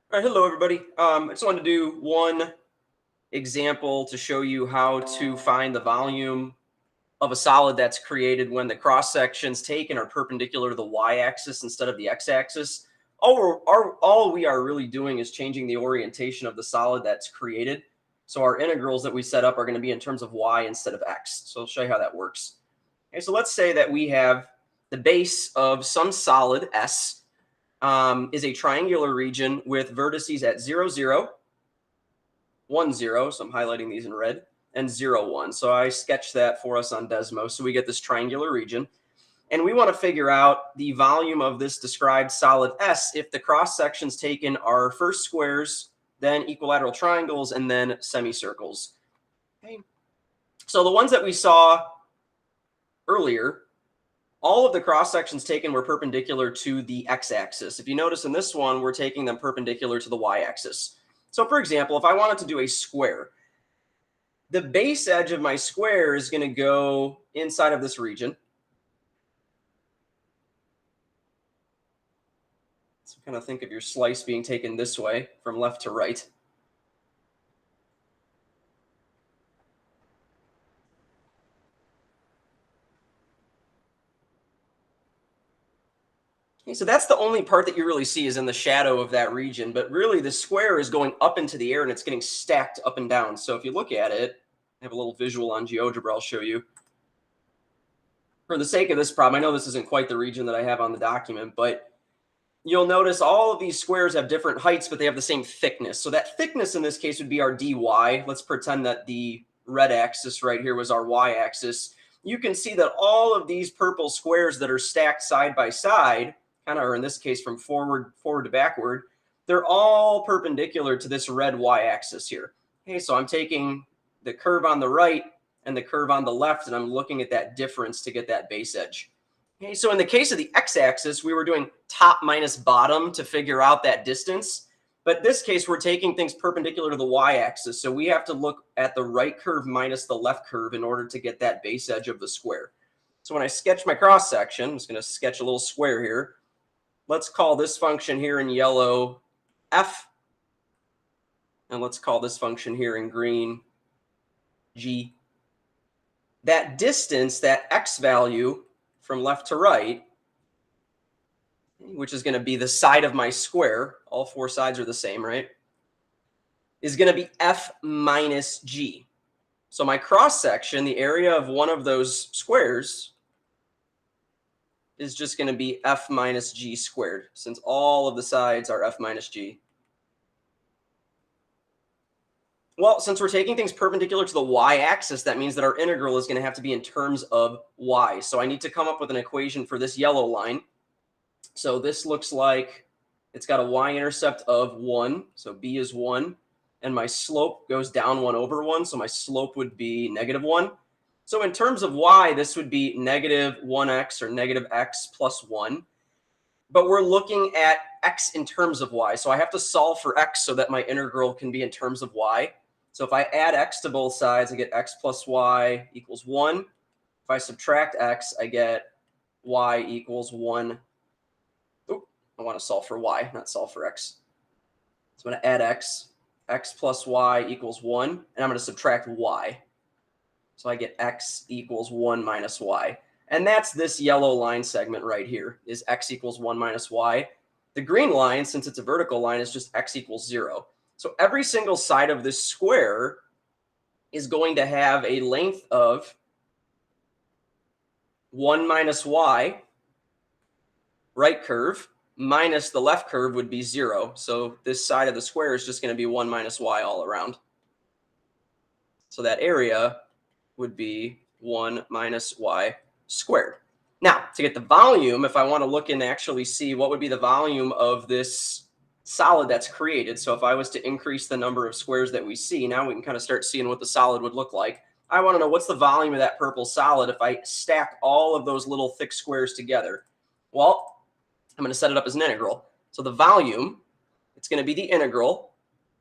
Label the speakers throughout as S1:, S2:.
S1: All right, hello everybody. I just wanted to do one example to show you how to find the volume of a solid that's created when the cross sections taken are perpendicular to the y-axis instead of the x-axis. All we are really doing is changing the orientation of the solid that's created. So our integrals that we set up are going to be in terms of y instead of x. So I'll show you how that works. Okay, so let's say that we have the base of some solid S is a triangular region with vertices at 0, 0, 1, 0. So I'm highlighting these in red, and 0, 1. So I sketched that for us on Desmo. So we get this triangular region. And we want to figure out the volume of this described solid S if the cross sections taken are first squares, then equilateral triangles, and then semicircles. Okay. So the ones that we saw earlier, all of the cross sections taken were perpendicular to the x-axis. If you notice in this one, we're taking them perpendicular to the y-axis. So for example, if I wanted to do a square, the base edge of my square is going to go inside of this region. So kind of think of your slice being taken this way from left to right. Okay, so that's the only part that you really see is in the shadow of that region. But really, the square is going up into the air and it's getting stacked up and down. So if you look at it, I have a little visual on GeoGebra I'll show you. For the sake of this problem, I know this isn't quite the region that I have on the document, but you'll notice all of these squares have different heights, but they have the same thickness. So that thickness in this case would be our dy. Let's pretend that the red axis right here was our y-axis. You can see that all of these purple squares that are stacked side by side, kind of, or in this case from forward to backward, they're all perpendicular to this red y-axis here. Okay, so I'm taking the curve on the right and the curve on the left, and I'm looking at that difference to get that base edge. Okay, so in the case of the x-axis, we were doing top minus bottom to figure out that distance. But in this case, we're taking things perpendicular to the y-axis. So we have to look at the right curve minus the left curve in order to get that base edge of the square. So when I sketch my cross section, I'm just going to sketch a little square here. Let's call this function here in yellow f. And let's call this function here in green g. That distance, that x value from left to right, which is going to be the side of my square, all four sides are the same, right, is going to be f minus g. So my cross section, the area of one of those squares, is just going to be f minus g squared, since all of the sides are f minus g. Well, since we're taking things perpendicular to the y-axis, that means that our integral is going to have to be in terms of y. So I need to come up with an equation for this yellow line. So this looks like it's got a y-intercept of 1. So b is 1. And my slope goes down 1 over 1. So my slope would be negative 1. So in terms of y, this would be negative 1x or negative x plus 1. But we're looking at x in terms of y. So I have to solve for x so that my integral can be in terms of y. So if I add x to both sides, I get x plus y equals 1. If I subtract x, I get y equals 1. I want to solve for y, not solve for x. So I'm going to add x. X plus y equals 1. And I'm going to subtract y. So I get x equals 1 minus y. And that's this yellow line segment right here, is x equals 1 minus y. The green line, since it's a vertical line, is just x equals 0. So every single side of this square is going to have a length of 1 minus y, right curve, minus the left curve would be 0. So this side of the square is just going to be 1 minus y all around. So that area would be 1 minus y squared. Now, to get the volume, if I want to look and actually see what would be the volume of this solid that's created. So if I was to increase the number of squares that we see, now we can kind of start seeing what the solid would look like. I want to know what's the volume of that purple solid if I stack all of those little thick squares together. Well, I'm going to set it up as an integral. So the volume, it's going to be the integral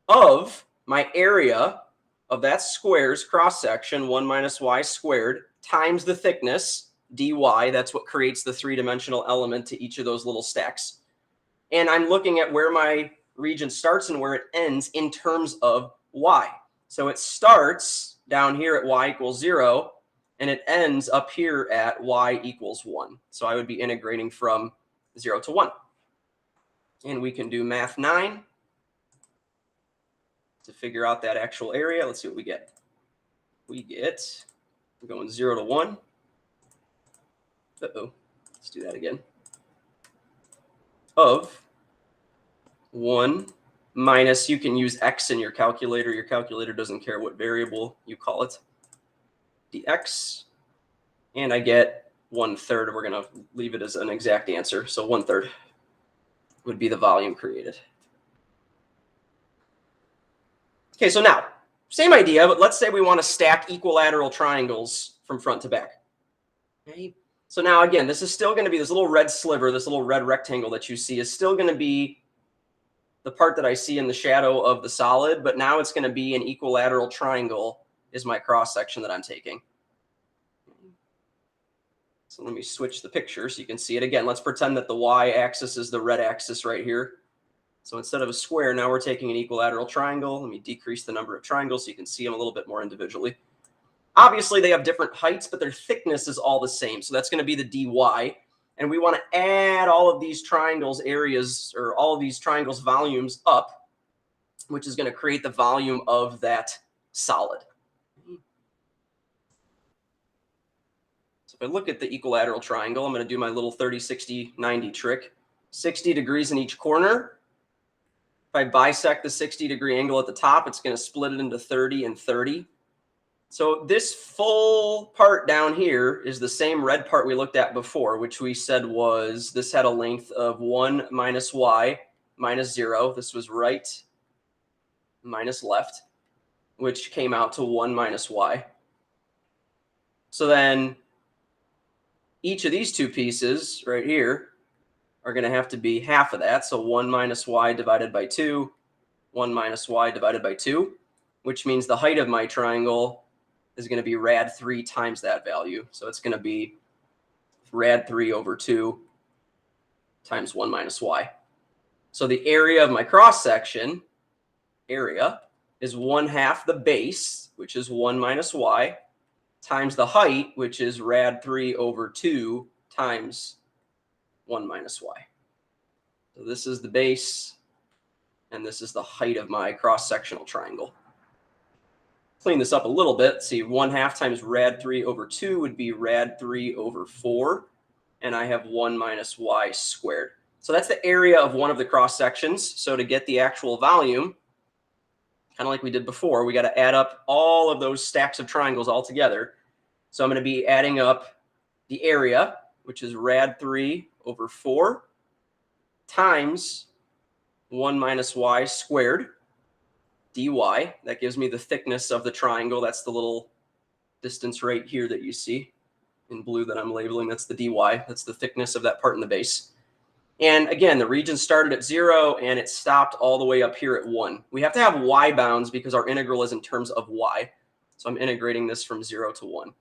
S1: of my area of that square's cross section, 1 minus y squared, times the thickness, dy. That's what creates the three-dimensional element to each of those little stacks. And I'm looking at where my region starts and where it ends in terms of y. So it starts down here at y equals 0, and it ends up here at y equals 1. So I would be integrating from 0 to 1. And we can do math 9 to figure out that actual area. Let's see what we get. We're going 0 to 1. Uh-oh. Let's do that again. Of 1 minus, you can use x in your calculator. Your calculator doesn't care what variable you call it. Dx. And I get 1/3. We're going to leave it as an exact answer. So 1/3 would be the volume created. Okay, so now, same idea, but let's say we want to stack equilateral triangles from front to back. Okay. So now, again, this is still going to be this little red sliver, this little red rectangle that you see is still going to be the part that I see in the shadow of the solid, but now it's going to be an equilateral triangle is my cross section that I'm taking. So let me switch the picture so you can see it again. Let's pretend that the y-axis is the red axis right here. So instead of a square, now we're taking an equilateral triangle. Let me decrease the number of triangles so you can see them a little bit more individually. Obviously, they have different heights, but their thickness is all the same. So that's going to be the dy. And we want to add all of these triangles areas, or all of these triangles volumes up, which is going to create the volume of that solid. So if I look at the equilateral triangle, I'm going to do my little 30, 60, 90 trick. 60 degrees in each corner. If I bisect the 60-degree angle at the top, it's going to split it into 30 and 30. So this full part down here is the same red part we looked at before, which we said was, this had a length of 1 minus y minus 0. This was right minus left, which came out to 1 minus y. So then each of these two pieces right here are going to have to be half of that. So 1 minus y divided by 2, 1 minus y divided by 2, which means the height of my triangle is going to be rad 3 times that value. So it's going to be rad 3 over 2 times 1 minus y. So the area of my cross section area is 1/2 the base, which is 1 minus y, times the height, which is rad 3 over 2 times 1 minus y. So this is the base, and this is the height of my cross-sectional triangle. Clean this up a little bit. See, 1/2 times rad 3 over 2 would be rad 3 over 4, and I have 1 minus y squared. So that's the area of one of the cross sections. So to get the actual volume, kind of like we did before, we got to add up all of those stacks of triangles all together. So I'm going to be adding up the area, which is rad 3 over 4 times 1 minus y squared dy. That gives me the thickness of the triangle. That's the little distance right here that you see in blue that I'm labeling. That's the dy. That's the thickness of that part in the base. And again, the region started at 0 and it stopped all the way up here at 1. We have to have y bounds because our integral is in terms of y. So I'm integrating this from 0 to 1.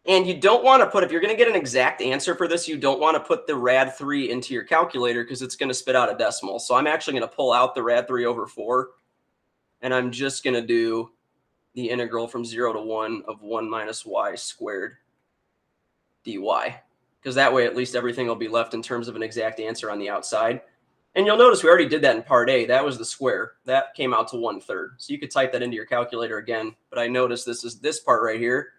S1: And you don't want to put, if you're going to get an exact answer for this, you don't want to put the rad 3 into your calculator because it's going to spit out a decimal. So I'm actually going to pull out the rad 3 over 4, and I'm just going to do the integral from 0 to 1 of 1 minus y squared dy. Because that way, at least everything will be left in terms of an exact answer on the outside. And you'll notice we already did that in part A. That was the square. That came out to 1/3. So you could type that into your calculator again. But I noticed this part right here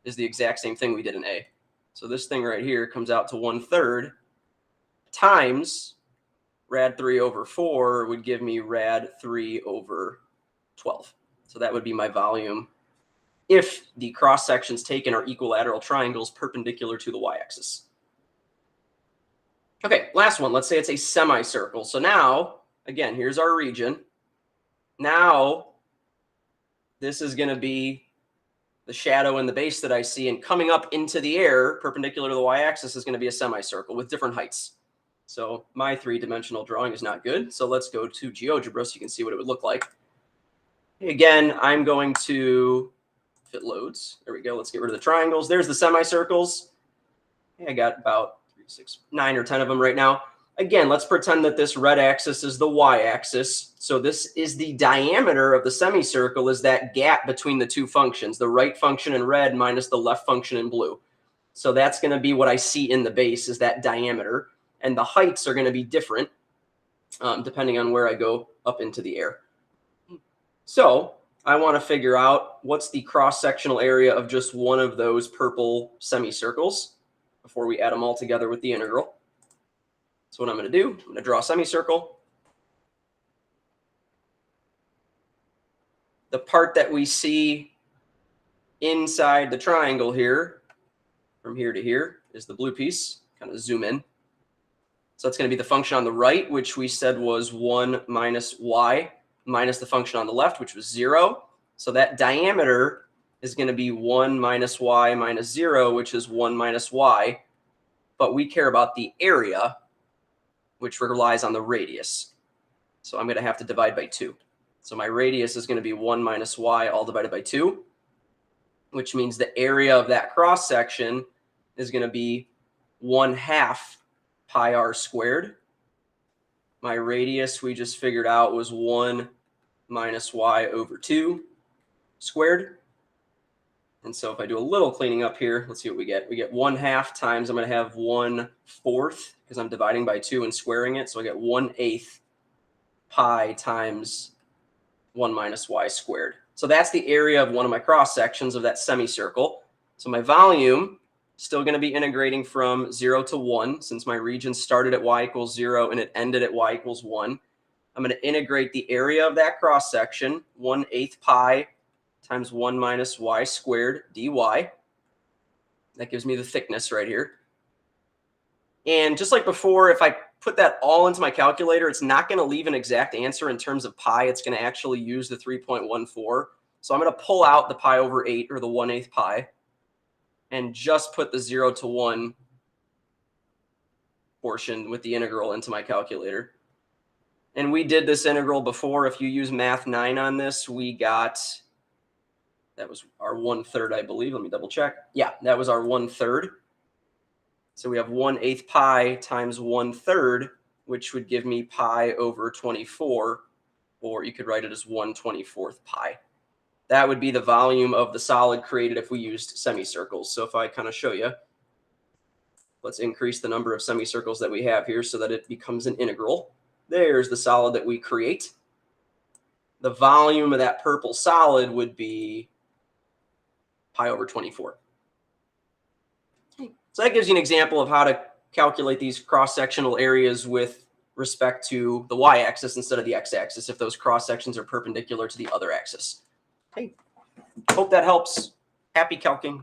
S1: is the exact same thing we did in A. So this thing right here comes out to 1/3 times rad 3 over 4 would give me rad 3 over 12. So that would be my volume if the cross sections taken are equilateral triangles perpendicular to the y-axis. Okay, last one. Let's say it's a semicircle. So now, again, here's our region. Now, this is going to be the shadow and the base that I see, and coming up into the air perpendicular to the y-axis is going to be a semicircle with different heights. So my 3-dimensional drawing is not good. So let's go to GeoGebra so you can see what it would look like. Again, I'm going to, if it loads, there we go. Let's get rid of the triangles. There's the semicircles. I got about 9 or 10 of them right now. again, let's pretend that this red axis is the y-axis. So this is the diameter of the semicircle, is that gap between the two functions, the right function in red minus the left function in blue. So that's going to be what I see in the base, is that diameter. And the heights are going to be different depending on where I go up into the air. So I want to figure out what's the cross-sectional area of just one of those purple semicircles before we add them all together with the integral. So what I'm going to do, I'm going to draw a semicircle. The part that we see inside the triangle here, from here to here, is the blue piece. Kind of zoom in. So that's going to be the function on the right, which we said was 1 minus y, minus the function on the left, which was 0. So that diameter is going to be 1 minus y minus 0, which is 1 minus y. But we care about the area, which relies on the radius. So I'm going to have to divide by 2. So my radius is going to be 1 minus y all divided by 2, which means the area of that cross section is going to be 1/2 pi r squared. My radius we just figured out was 1 minus y over 2 squared. And so if I do a little cleaning up here, let's see what we get. We get 1/2 times, I'm going to have 1/4 because I'm dividing by 2 and squaring it. So I get 1/8 pi times 1 minus y squared. So that's the area of one of my cross sections of that semicircle. So my volume still going to be integrating from 0 to 1, since my region started at y equals 0 and it ended at y equals 1. I'm going to integrate the area of that cross section, 1/8 pi times 1 minus y squared dy. That gives me the thickness right here. And just like before, if I put that all into my calculator, it's not going to leave an exact answer in terms of pi. It's going to actually use the 3.14. So I'm going to pull out the pi over 8, or the 1/8 pi, and just put the 0 to 1 portion with the integral into my calculator. And we did this integral before. If you use Math 9 on this, we got, that was our 1/3, I believe. Let me double check. Yeah, that was our 1/3. So we have 1/8 pi times 1/3, which would give me pi over 24, or you could write it as 1/24 pi. That would be the volume of the solid created if we used semicircles. So if I kind of show you, let's increase the number of semicircles that we have here so that it becomes an integral. There's the solid that we create. The volume of that purple solid would be pi over 24. So that gives you an example of how to calculate these cross-sectional areas with respect to the y-axis instead of the x-axis if those cross-sections are perpendicular to the other axis. Hey, hope that helps. Happy calcing.